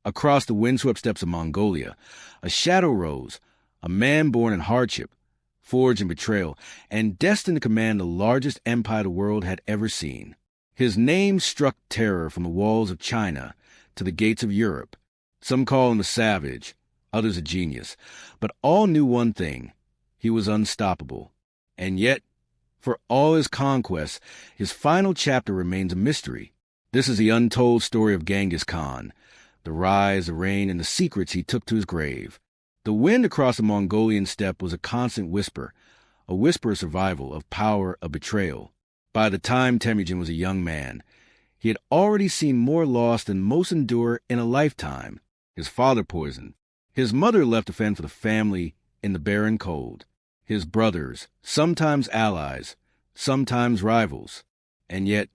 Across the windswept steppes of Mongolia, a shadow rose, a man born in hardship, forged in betrayal, and destined to command the largest empire the world had ever seen. His name struck terror from the walls of China to the gates of Europe. Some call him a savage, others a genius, but all knew one thing: he was unstoppable. And yet, for all his conquests, his final chapter remains a mystery. This is the untold story of Genghis Khan, the rise, the reign, and the secrets he took to his grave. The wind across the Mongolian steppe was a constant whisper, a whisper of survival, of power, of betrayal. By the time Temujin was a young man, he had already seen more loss than most endure in a lifetime. His father poisoned. His mother left to fend for the family in the barren cold. His brothers, sometimes allies, sometimes rivals. And yet,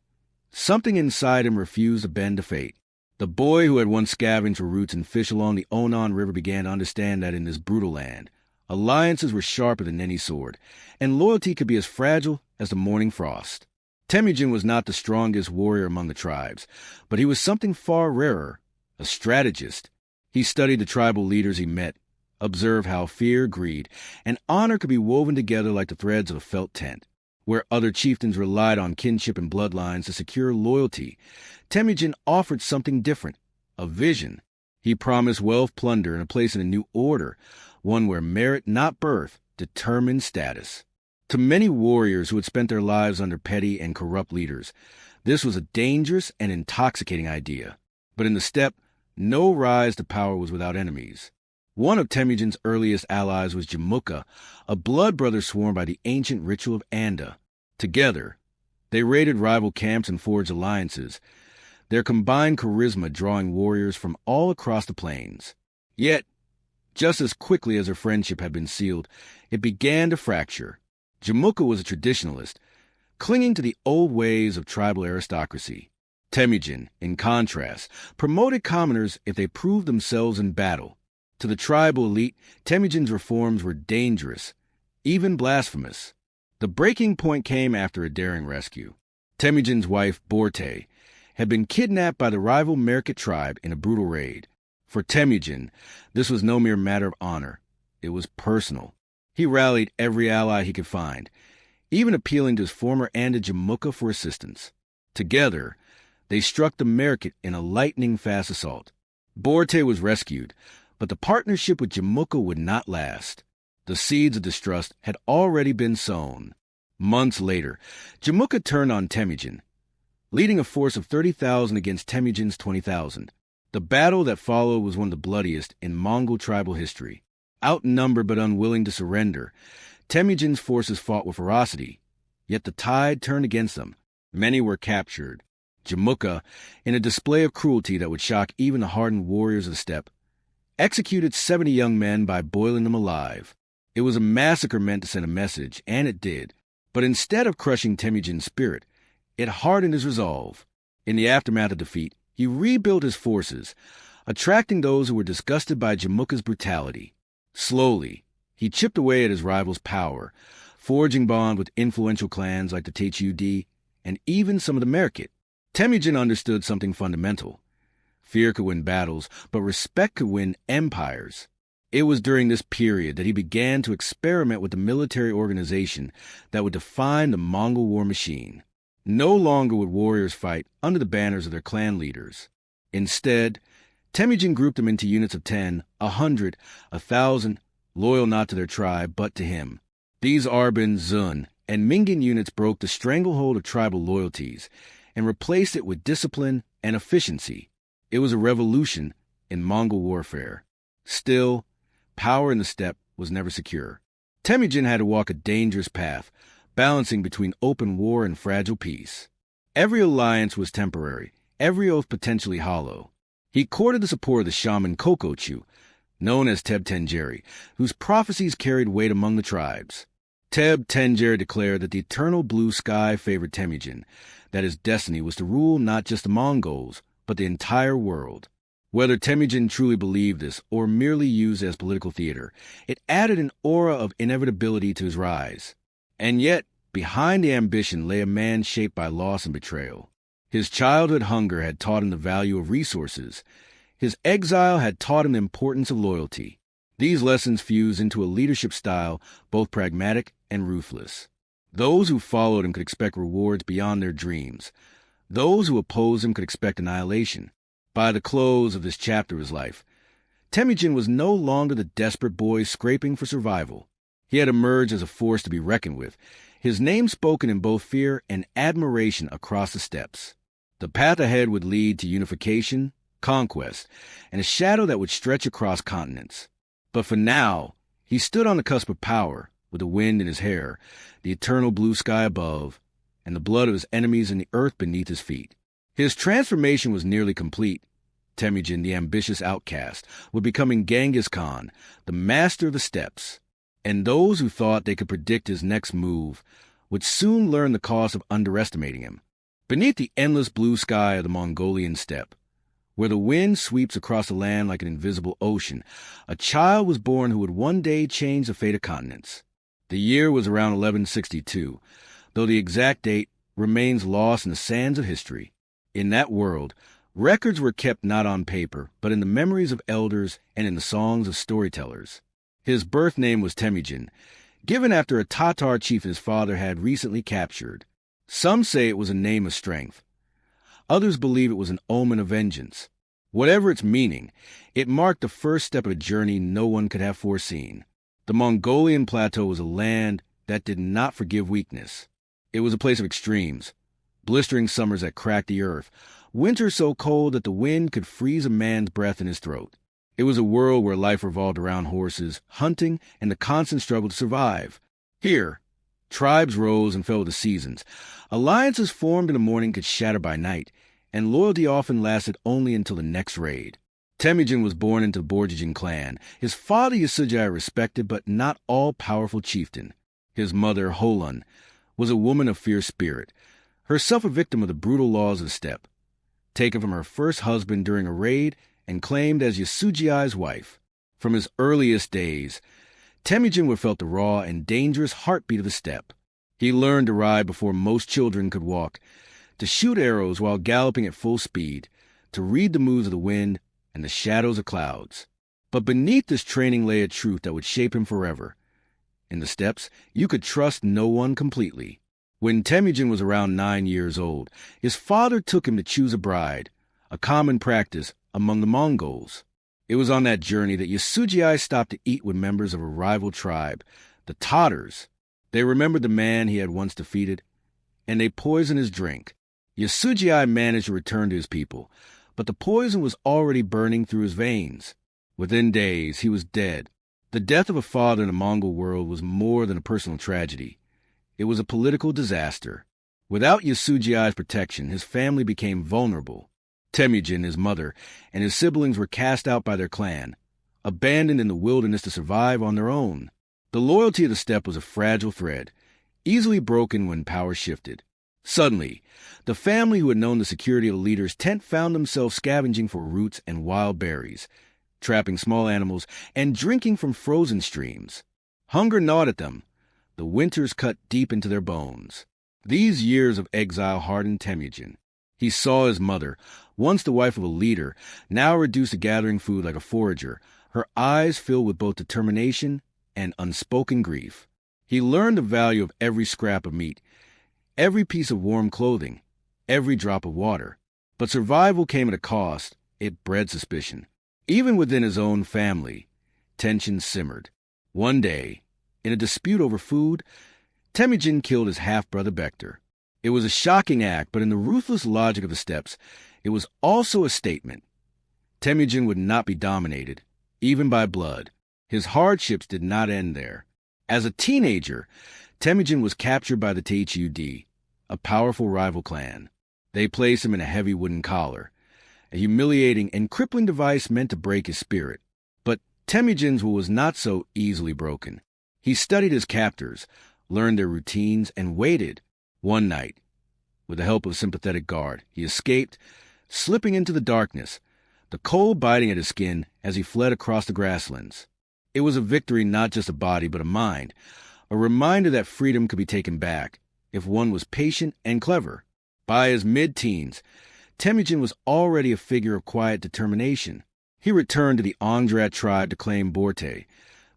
something inside him refused to bend to fate. The boy who had once scavenged for roots and fish along the Onan River began to understand that in this brutal land, alliances were sharper than any sword, and loyalty could be as fragile as the morning frost. Temujin was not the strongest warrior among the tribes, but he was something far rarer, a strategist. He studied the tribal leaders he met, observed how fear, greed, and honor could be woven together like the threads of a felt tent. Where other chieftains relied on kinship and bloodlines to secure loyalty, Temujin offered something different, a vision. He promised wealth, plunder, and a place in a new order, one where merit, not birth, determined status. To many warriors who had spent their lives under petty and corrupt leaders, this was a dangerous and intoxicating idea. But in the steppe, no rise to power was without enemies. One of Temujin's earliest allies was Jamukha, a blood brother sworn by the ancient ritual of Anda. Together, they raided rival camps and forged alliances, their combined charisma drawing warriors from all across the plains. Yet, just as quickly as their friendship had been sealed, it began to fracture. Jamukha was a traditionalist, clinging to the old ways of tribal aristocracy. Temujin, in contrast, promoted commoners if they proved themselves in battle. To the tribal elite, Temujin's reforms were dangerous, even blasphemous. The breaking point came after a daring rescue. Temujin's wife, Borte, had been kidnapped by the rival Merkit tribe in a brutal raid. For Temujin, this was no mere matter of honor. It was personal. He rallied every ally he could find, even appealing to his former Anda Jamukha for assistance. Together, they struck the Merkit in a lightning-fast assault. Borte was rescued, but the partnership with Jamukha would not last. The seeds of distrust had already been sown. Months later, Jamukha turned on Temujin, leading a force of 30,000 against Temujin's 20,000. The battle that followed was one of the bloodiest in Mongol tribal history. Outnumbered but unwilling to surrender, Temujin's forces fought with ferocity, yet the tide turned against them. Many were captured. Jamukha, in a display of cruelty that would shock even the hardened warriors of the steppe, executed 70 young men by boiling them alive. It was a massacre meant to send a message, and it did. But instead of crushing Temujin's spirit, it hardened his resolve. In the aftermath of defeat, he rebuilt his forces, attracting those who were disgusted by Jamukha's brutality. Slowly, he chipped away at his rival's power, forging bonds with influential clans like the Tchud and even some of the Merkit. Temujin understood something fundamental. Fear could win battles, but respect could win empires. It was during this period that he began to experiment with the military organization that would define the Mongol war machine. No longer would warriors fight under the banners of their clan leaders. Instead, Temujin grouped them into units of 10, 100, 1,000, loyal not to their tribe but to him. These Arban, Zun, and Mingin units broke the stranglehold of tribal loyalties and replaced it with discipline and efficiency. It was a revolution in Mongol warfare. Still, power in the steppe was never secure. Temujin had to walk a dangerous path, balancing between open war and fragile peace. Every alliance was temporary, every oath potentially hollow. He courted the support of the shaman Kokochu, known as Teb Tengeri, whose prophecies carried weight among the tribes. Teb Tengeri declared that the eternal blue sky favored Temujin, that his destiny was to rule not just the Mongols, but the entire world. Whether Temujin truly believed this or merely used it as political theater, it added an aura of inevitability to his rise. And yet, behind the ambition lay a man shaped by loss and betrayal. His childhood hunger had taught him the value of resources. His exile had taught him the importance of loyalty. These lessons fused into a leadership style both pragmatic and ruthless. Those who followed him could expect rewards beyond their dreams. Those who opposed him could expect annihilation. By the close of this chapter of his life, Temujin was no longer the desperate boy scraping for survival. He had emerged as a force to be reckoned with, his name spoken in both fear and admiration across the steppes. The path ahead would lead to unification, conquest, and a shadow that would stretch across continents. But for now, he stood on the cusp of power, with the wind in his hair, the eternal blue sky above, and the blood of his enemies and the earth beneath his feet. His transformation was nearly complete. Temujin, the ambitious outcast, was becoming Genghis Khan, the master of the steppes, and those who thought they could predict his next move would soon learn the cost of underestimating him. Beneath the endless blue sky of the Mongolian steppe, where the wind sweeps across the land like an invisible ocean, a child was born who would one day change the fate of continents. The year was around 1162, though the exact date remains lost in the sands of history. In that world, records were kept not on paper, but in the memories of elders and in the songs of storytellers. His birth name was Temujin, given after a Tatar chief his father had recently captured. Some say it was a name of strength. Others believe it was an omen of vengeance. Whatever its meaning, it marked the first step of a journey no one could have foreseen. The Mongolian plateau was a land that did not forgive weakness. It was a place of extremes, blistering summers that cracked the earth, winters so cold that the wind could freeze a man's breath in his throat. It was a world where life revolved around horses, hunting, and the constant struggle to survive. Here, tribes rose and fell with the seasons. Alliances formed in the morning could shatter by night, and loyalty often lasted only until the next raid. Temujin was born into the Borjigin clan. His father Yasujai, a respected but not all-powerful chieftain. His mother, Holun, was a woman of fierce spirit, herself a victim of the brutal laws of the steppe, taken from her first husband during a raid and claimed as Yasujai's wife. From his earliest days, Temujin would felt the raw and dangerous heartbeat of the steppe. He learned to ride before most children could walk, to shoot arrows while galloping at full speed, to read the moods of the wind and the shadows of clouds. But beneath this training lay a truth that would shape him forever. In the steppes, you could trust no one completely. When Temujin was around 9 years old, his father took him to choose a bride, a common practice among the Mongols. It was on that journey that Yasujai stopped to eat with members of a rival tribe, the Tatars. They remembered the man he had once defeated, and they poisoned his drink. Yasujai managed to return to his people, but the poison was already burning through his veins. Within days, he was dead. The death of a father in the Mongol world was more than a personal tragedy. It was a political disaster. Without Yasujai's protection, his family became vulnerable. Temujin, his mother, and his siblings were cast out by their clan, abandoned in the wilderness to survive on their own. The loyalty of the steppe was a fragile thread, easily broken when power shifted. Suddenly, the family who had known the security of the leader's tent found themselves scavenging for roots and wild berries, trapping small animals, and drinking from frozen streams. Hunger gnawed at them. The winters cut deep into their bones. These years of exile hardened Temujin. He saw his mother, once the wife of a leader, now reduced to gathering food like a forager, her eyes filled with both determination and unspoken grief. He learned the value of every scrap of meat, every piece of warm clothing, every drop of water. But survival came at a cost. It bred suspicion. Even within his own family, tension simmered. One day, in a dispute over food, Temujin killed his half-brother Bektar. It was a shocking act, but in the ruthless logic of the steppes, it was also a statement. Temujin would not be dominated, even by blood. His hardships did not end there. As a teenager, Temujin was captured by the Taichud, a powerful rival clan. They placed him in a heavy wooden collar, a humiliating and crippling device meant to break his spirit. But Temujin's will was not so easily broken. He studied his captors, learned their routines, and waited. One night, with the help of a sympathetic guard, he escaped, slipping into the darkness, the cold biting at his skin as he fled across the grasslands. It was a victory not just of body but of mind, a reminder that freedom could be taken back if one was patient and clever. By his mid-teens, Temujin was already a figure of quiet determination. He returned to the Angrat tribe to claim Borte,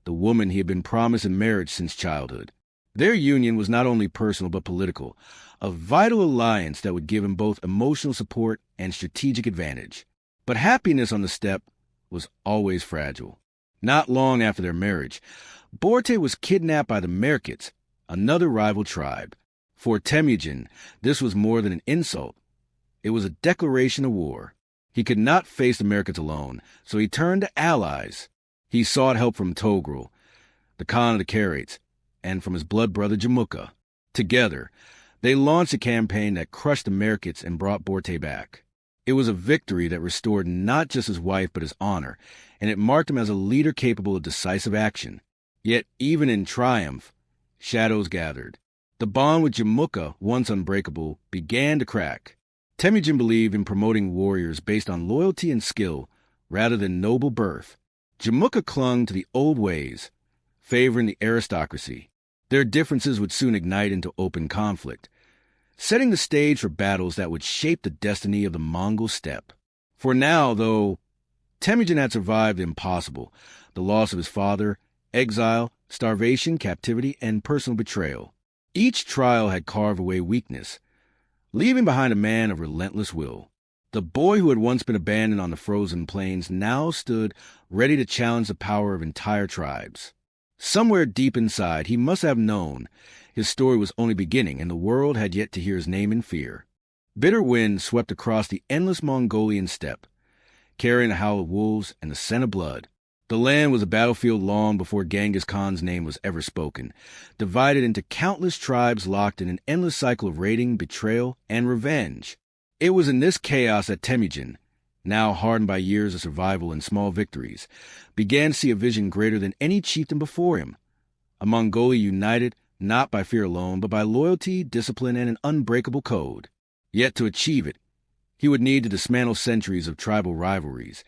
the woman he had been promised in marriage since childhood. Their union was not only personal but political, a vital alliance that would give him both emotional support and strategic advantage. But happiness on the steppe was always fragile. Not long after their marriage, Borte was kidnapped by the Merkits, another rival tribe. For Temujin, this was more than an insult. It was a declaration of war. He could not face the Merkits alone, so he turned to allies. He sought help from Togrul, the Khan of the Karats, and from his blood brother Jamukha. Together, they launched a campaign that crushed the Merkits and brought Borte back. It was a victory that restored not just his wife but his honor, and it marked him as a leader capable of decisive action. Yet, even in triumph, shadows gathered. The bond with Jamukha, once unbreakable, began to crack. Temujin believed in promoting warriors based on loyalty and skill rather than noble birth. Jamukha clung to the old ways, favoring the aristocracy. Their differences would soon ignite into open conflict, setting the stage for battles that would shape the destiny of the Mongol steppe. For now, though, Temujin had survived the impossible, the loss of his father, exile, starvation, captivity, and personal betrayal. Each trial had carved away weakness, leaving behind a man of relentless will. The boy who had once been abandoned on the frozen plains now stood ready to challenge the power of entire tribes. Somewhere deep inside, he must have known his story was only beginning and the world had yet to hear his name in fear. Bitter winds swept across the endless Mongolian steppe, carrying the howl of wolves and the scent of blood. The land was a battlefield long before Genghis Khan's name was ever spoken, divided into countless tribes locked in an endless cycle of raiding, betrayal, and revenge. It was in this chaos that Temujin, now hardened by years of survival and small victories, began to see a vision greater than any chieftain before him. A Mongolia united not by fear alone, but by loyalty, discipline, and an unbreakable code. Yet to achieve it, he would need to dismantle centuries of tribal rivalries,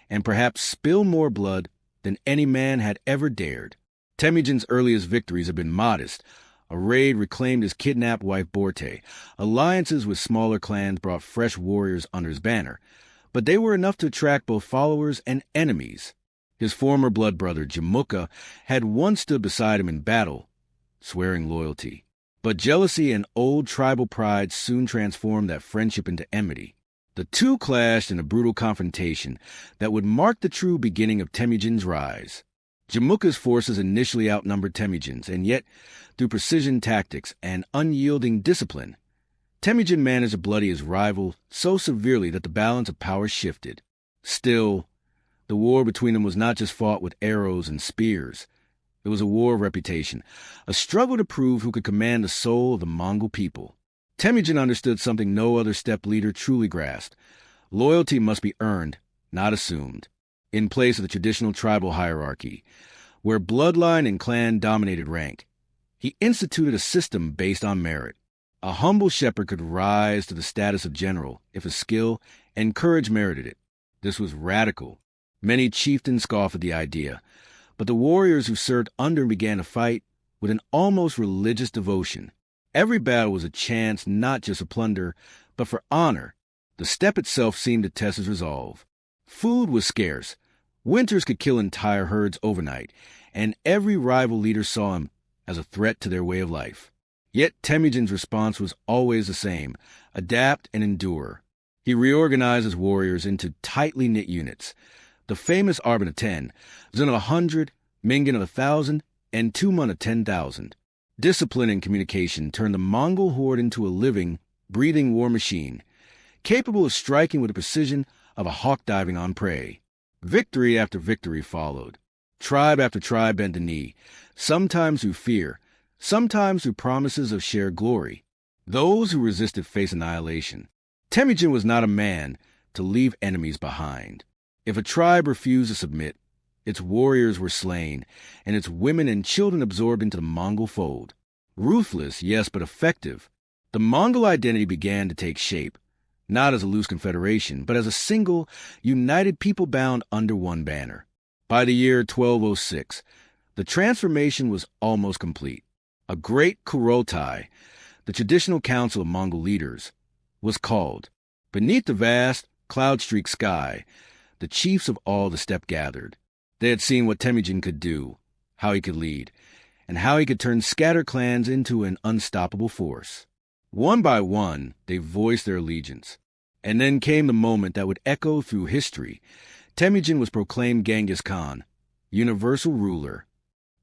and perhaps spill more blood than any man had ever dared. Temujin's earliest victories had been modest. A raid reclaimed his kidnapped wife Borte. Alliances with smaller clans brought fresh warriors under his banner, but they were enough to attract both followers and enemies. His former blood brother Jamukha had once stood beside him in battle, swearing loyalty. But jealousy and old tribal pride soon transformed that friendship into enmity. The two clashed in a brutal confrontation that would mark the true beginning of Temujin's rise. Jamukha's forces initially outnumbered Temujin's, and yet, through precision tactics and unyielding discipline, Temujin managed to bloody his rival so severely that the balance of power shifted. Still, the war between them was not just fought with arrows and spears. It was a war of reputation, a struggle to prove who could command the soul of the Mongol people. Temujin understood something no other steppe leader truly grasped. Loyalty must be earned, not assumed. In place of the traditional tribal hierarchy, where bloodline and clan dominated rank, he instituted a system based on merit. A humble shepherd could rise to the status of general if his skill and courage merited it. This was radical. Many chieftains scoffed at the idea, but the warriors who served under him began to fight with an almost religious devotion. Every battle was a chance not just for plunder, but for honor. The steppe itself seemed to test his resolve. Food was scarce. Winters could kill entire herds overnight, and every rival leader saw him as a threat to their way of life. Yet Temujin's response was always the same: adapt and endure. He reorganized his warriors into tightly knit units. The famous Arban of 10, Zun of 100, Mingan of 1,000, and Tuman of 10,000. Discipline and communication turned the Mongol horde into a living, breathing war machine, capable of striking with the precision of a hawk diving on prey. Victory after victory followed. Tribe after tribe bent the knee, sometimes through fear, sometimes through promises of shared glory. Those who resisted faced annihilation. Temujin was not a man to leave enemies behind. If a tribe refused to submit, its warriors were slain, and its women and children absorbed into the Mongol fold. Ruthless, yes, but effective. The Mongol identity began to take shape, not as a loose confederation, but as a single, united people bound under one banner. By the year 1206, the transformation was almost complete. A great Kurotai, the traditional council of Mongol leaders, was called. Beneath the vast, cloud-streaked sky, the chiefs of all the steppe gathered. They had seen what Temujin could do, how he could lead, and how he could turn scattered clans into an unstoppable force. One by one, they voiced their allegiance. And then came the moment that would echo through history. Temujin was proclaimed Genghis Khan, universal ruler.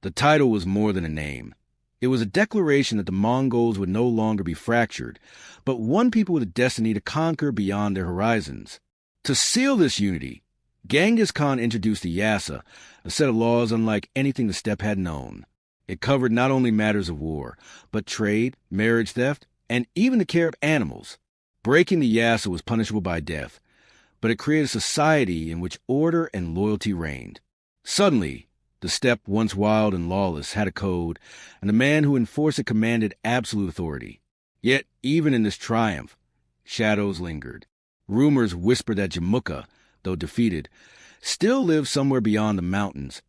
The title was more than a name. It was a declaration that the Mongols would no longer be fractured, but one people with a destiny to conquer beyond their horizons. To seal this unity, Genghis Khan introduced the Yasa, a set of laws unlike anything the steppe had known. It covered not only matters of war, but trade, marriage theft, and even the care of animals. Breaking the Yasa was punishable by death, but it created a society in which order and loyalty reigned. Suddenly, the steppe, once wild and lawless, had a code, and the man who enforced it commanded absolute authority. Yet, even in this triumph, shadows lingered. Rumors whispered that Jamukha, though defeated, still lived somewhere beyond the mountains,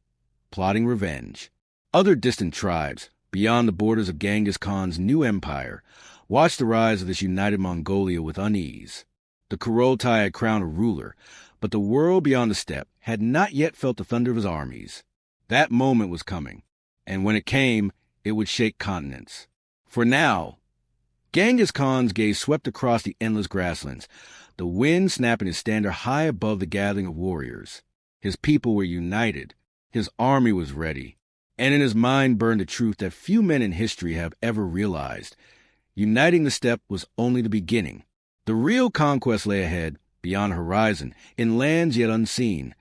plotting revenge. Other distant tribes, beyond the borders of Genghis Khan's new empire, watched the rise of this united Mongolia with unease. The Kurultai had crowned a ruler, but the world beyond the steppe had not yet felt the thunder of his armies. That moment was coming, and when it came, it would shake continents. For now, Genghis Khan's gaze swept across the endless grasslands, the wind snapping his standard high above the gathering of warriors. His people were united. His army was ready. And in his mind burned a truth that few men in history have ever realized. Uniting the steppe was only the beginning. The real conquest lay ahead, beyond the horizon, in lands yet unseen.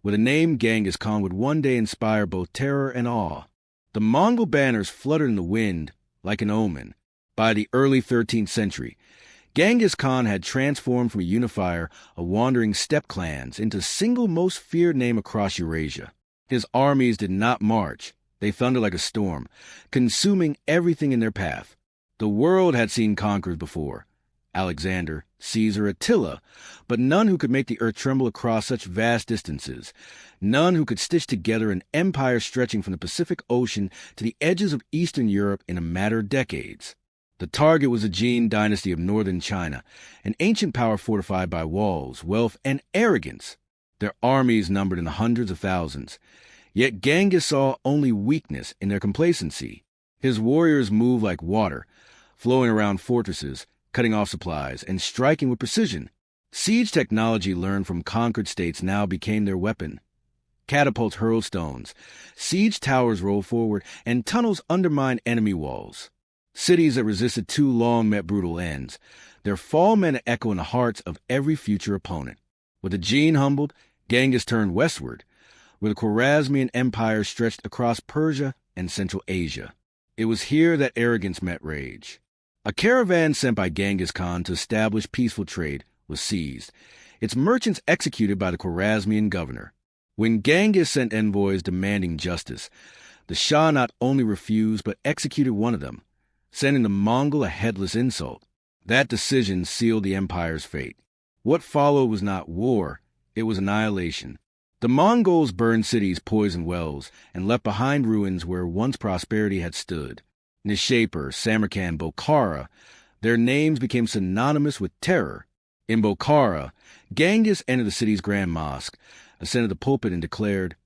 With a name, Genghis Khan would one day inspire both terror and awe. The Mongol banners fluttered in the wind like an omen. By the early 13th century, Genghis Khan had transformed from a unifier of wandering steppe clans into the single most feared name across Eurasia. His armies did not march. They thundered like a storm, consuming everything in their path. The world had seen conquerors before, Alexander, Caesar, Attila, but none who could make the earth tremble across such vast distances, none who could stitch together an empire stretching from the Pacific Ocean to the edges of Eastern Europe in a matter of decades. The target was the Jin dynasty of northern China, an ancient power fortified by walls, wealth, and arrogance. Their armies numbered in the hundreds of thousands. Yet Genghis saw only weakness in their complacency. His warriors moved like water, flowing around fortresses, cutting off supplies, and striking with precision. Siege technology learned from conquered states now became their weapon. Catapults hurled stones, siege towers rolled forward, and tunnels undermined enemy walls. Cities that resisted too long met brutal ends. Their fall meant an echo in the hearts of every future opponent. With the Jin humbled, Genghis turned westward, where the Khwarezmian Empire stretched across Persia and Central Asia. It was here that arrogance met rage. A caravan sent by Genghis Khan to establish peaceful trade was seized, its merchants executed by the Khwarezmian governor. When Genghis sent envoys demanding justice, the Shah not only refused but executed one of them, sending the Mongol a headless insult. That decision sealed the empire's fate. What followed was not war, it was annihilation. The Mongols burned cities, poisoned wells, and left behind ruins where once prosperity had stood. Nishapur, Samarkand, Bokhara, their names became synonymous with terror. In Bokhara, Genghis entered the city's grand mosque, ascended the pulpit, and declared,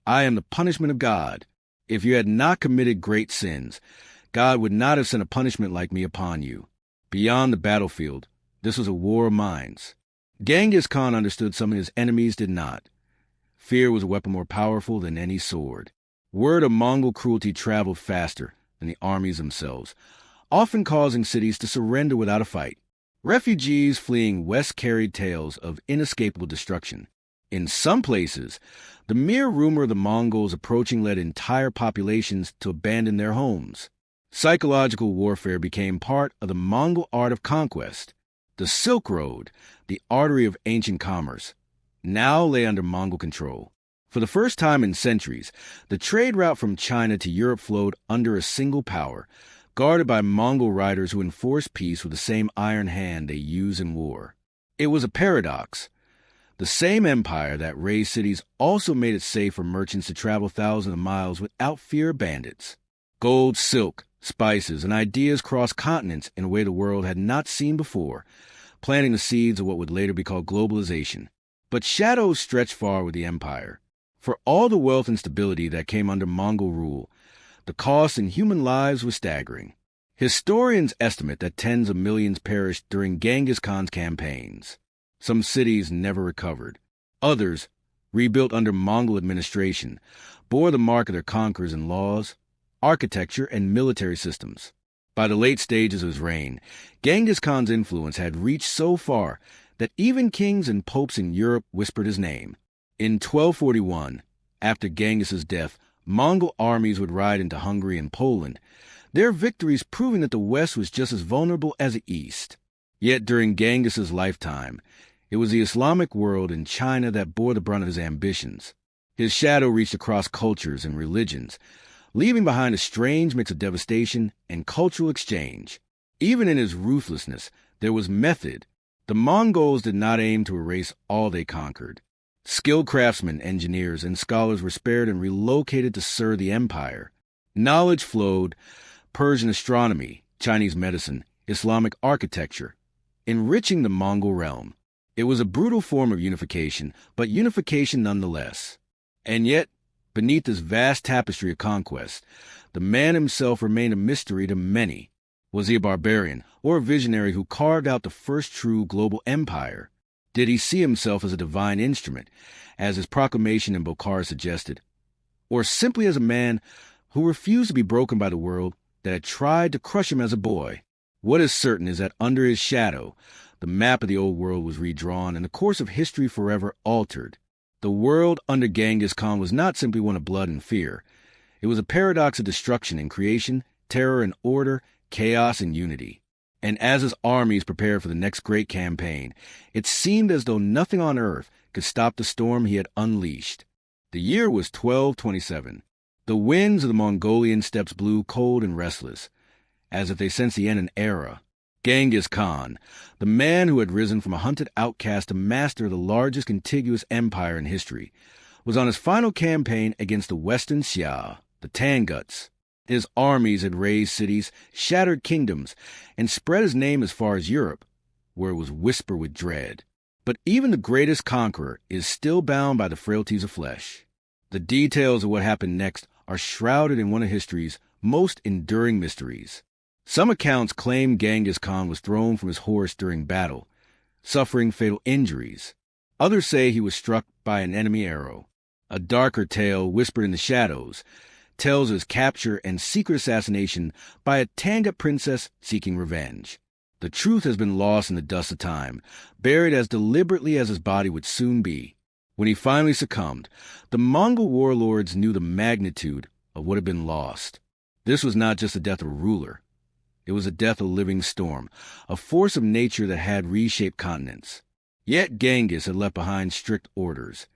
"I am the punishment of God. If you had not committed great sins, God would not have sent a punishment like me upon you." Beyond the battlefield, this was a war of minds. Genghis Khan understood something his enemies did not. Fear was a weapon more powerful than any sword. Word of Mongol cruelty traveled faster than the armies themselves, often causing cities to surrender without a fight. Refugees fleeing west carried tales of inescapable destruction. In some places, the mere rumor of the Mongols approaching led entire populations to abandon their homes. Psychological warfare became part of the Mongol art of conquest. The Silk Road, the artery of ancient commerce, now lay under Mongol control. For the first time in centuries, the trade route from China to Europe flowed under a single power, guarded by Mongol riders who enforced peace with the same iron hand they used in war. It was a paradox. The same empire that raised cities also made it safe for merchants to travel thousands of miles without fear of bandits. Gold, silk, spices, and ideas crossed continents in a way the world had not seen before, planting the seeds of what would later be called globalization. But shadows stretched far with the empire. For all the wealth and stability that came under Mongol rule, the cost in human lives was staggering. Historians estimate that tens of millions perished during Genghis Khan's campaigns. Some cities never recovered. Others, rebuilt under Mongol administration, bore the mark of their conquerors in laws, architecture, and military systems. By the late stages of his reign, Genghis Khan's influence had reached so far that even kings and popes in Europe whispered his name. In 1241, after Genghis's death, Mongol armies would ride into Hungary and Poland, their victories proving that the West was just as vulnerable as the East. Yet during Genghis's lifetime, it was the Islamic world and China that bore the brunt of his ambitions. His shadow reached across cultures and religions, leaving behind a strange mix of devastation and cultural exchange. Even in his ruthlessness, there was method. The Mongols did not aim to erase all they conquered. Skilled craftsmen, engineers, and scholars were spared and relocated to serve the empire. Knowledge flowed: Persian astronomy, Chinese medicine, Islamic architecture, enriching the Mongol realm. It was a brutal form of unification, but unification nonetheless. And yet, beneath this vast tapestry of conquest, the man himself remained a mystery to many. Was he a barbarian or a visionary who carved out the first true global empire? Did he see himself as a divine instrument, as his proclamation in Bokhara suggested, or simply as a man who refused to be broken by the world that had tried to crush him as a boy? What is certain is that under his shadow, the map of the old world was redrawn and the course of history forever altered. The world under Genghis Khan was not simply one of blood and fear. It was a paradox of destruction and creation, terror and order, chaos and unity. And as his armies prepared for the next great campaign, it seemed as though nothing on earth could stop the storm he had unleashed. The year was 1227. The winds of the Mongolian steppes blew cold and restless, as if they sensed the end of an era. Genghis Khan, the man who had risen from a hunted outcast to master of the largest contiguous empire in history, was on his final campaign against the Western Xia, the Tanguts. His armies had razed cities, shattered kingdoms, and spread his name as far as Europe, where it was whispered with dread. But even the greatest conqueror is still bound by the frailties of flesh. The details of what happened next are shrouded in one of history's most enduring mysteries. Some accounts claim Genghis Khan was thrown from his horse during battle, suffering fatal injuries. Others say he was struck by an enemy arrow. A darker tale, whispered in the shadows, tells of his capture and secret assassination by a Tangut princess seeking revenge. The truth has been lost in the dust of time, buried as deliberately as his body would soon be. When he finally succumbed, the Mongol warlords knew the magnitude of what had been lost. This was not just the death of a ruler. It was the death of a living storm, a force of nature that had reshaped continents. Yet Genghis had left behind strict orders.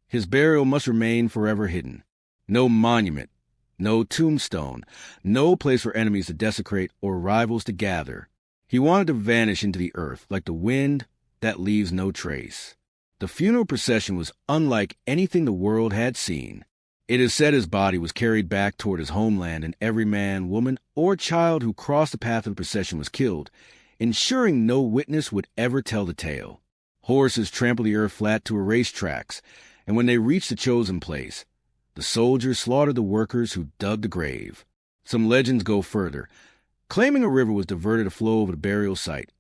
His burial must remain forever hidden. No monument, no tombstone, no place for enemies to desecrate or rivals to gather. He wanted to vanish into the earth like the wind that leaves no trace. The funeral procession was unlike anything the world had seen. It is said his body was carried back toward his homeland, and every man, woman, or child who crossed the path of the procession was killed, ensuring no witness would ever tell the tale. Horses trampled the earth flat to erase tracks, and when they reached the chosen place, the soldiers slaughtered the workers who dug the grave. Some legends go further, claiming a river was diverted to flow over the burial site,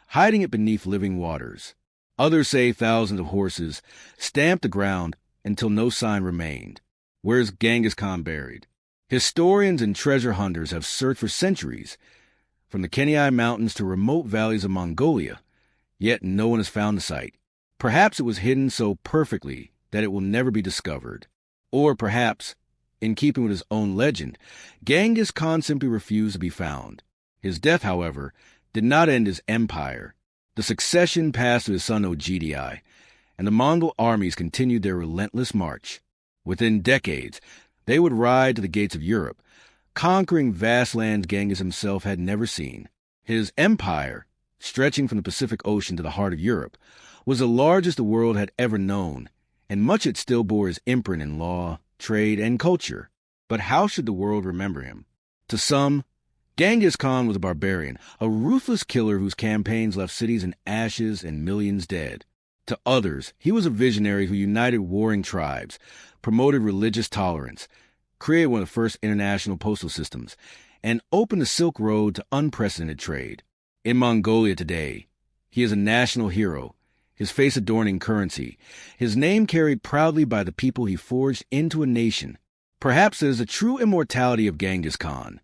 hiding it beneath living waters. Others say thousands of horses stamped the ground until no sign remained. Where is Genghis Khan buried? Historians and treasure hunters have searched for centuries, from the Kenai Mountains to remote valleys of Mongolia, yet no one has found the site. Perhaps it was hidden so perfectly that it will never be discovered. Or perhaps, in keeping with his own legend, Genghis Khan simply refused to be found. His death, however, did not end his empire. The succession passed to his son Ogidi, and the Mongol armies continued their relentless march. Within decades, they would ride to the gates of Europe, conquering vast lands Genghis himself had never seen. His empire, stretching from the Pacific Ocean to the heart of Europe, was the largest the world had ever known, and much it still bore his imprint in law, trade, and culture. But how should the world remember him? To some, Genghis Khan was a barbarian, a ruthless killer whose campaigns left cities in ashes and millions dead. To others, he was a visionary who united warring tribes, promoted religious tolerance, created one of the first international postal systems, and opened the Silk Road to unprecedented trade. In Mongolia today, he is a national hero, his face adorning currency, his name carried proudly by the people he forged into a nation. Perhaps it is the true immortality of Genghis Khan,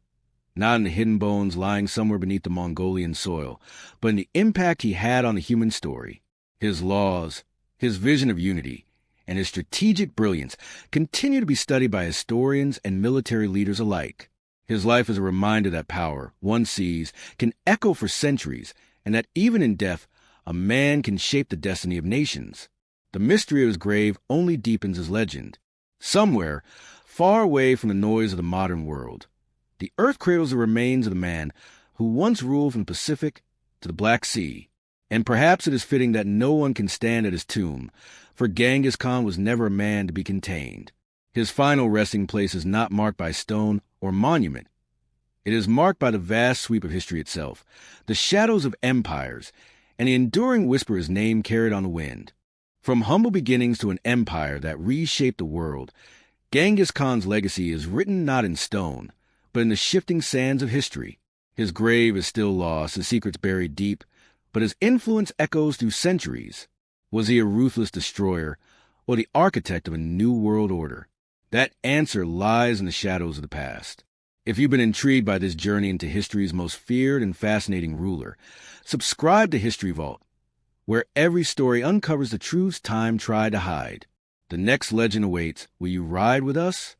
not in the hidden bones lying somewhere beneath the Mongolian soil, but in the impact he had on the human story. His laws, his vision of unity, and his strategic brilliance continue to be studied by historians and military leaders alike. His life is a reminder that power, one sees, can echo for centuries, and that even in death, a man can shape the destiny of nations. The mystery of his grave only deepens his legend. Somewhere, far away from the noise of the modern world, the earth cradles the remains of the man who once ruled from the Pacific to the Black Sea. And perhaps it is fitting that no one can stand at his tomb, for Genghis Khan was never a man to be contained. His final resting place is not marked by stone or monument. It is marked by the vast sweep of history itself, the shadows of empires, and the enduring whisper his name carried on the wind. From humble beginnings to an empire that reshaped the world, Genghis Khan's legacy is written not in stone, but in the shifting sands of history. His grave is still lost, his secrets buried deep, but his influence echoes through centuries. Was he a ruthless destroyer, or the architect of a new world order? That answer lies in the shadows of the past. If you've been intrigued by this journey into history's most feared and fascinating ruler, subscribe to History Vault, where every story uncovers the truths time tried to hide. The next legend awaits. Will you ride with us?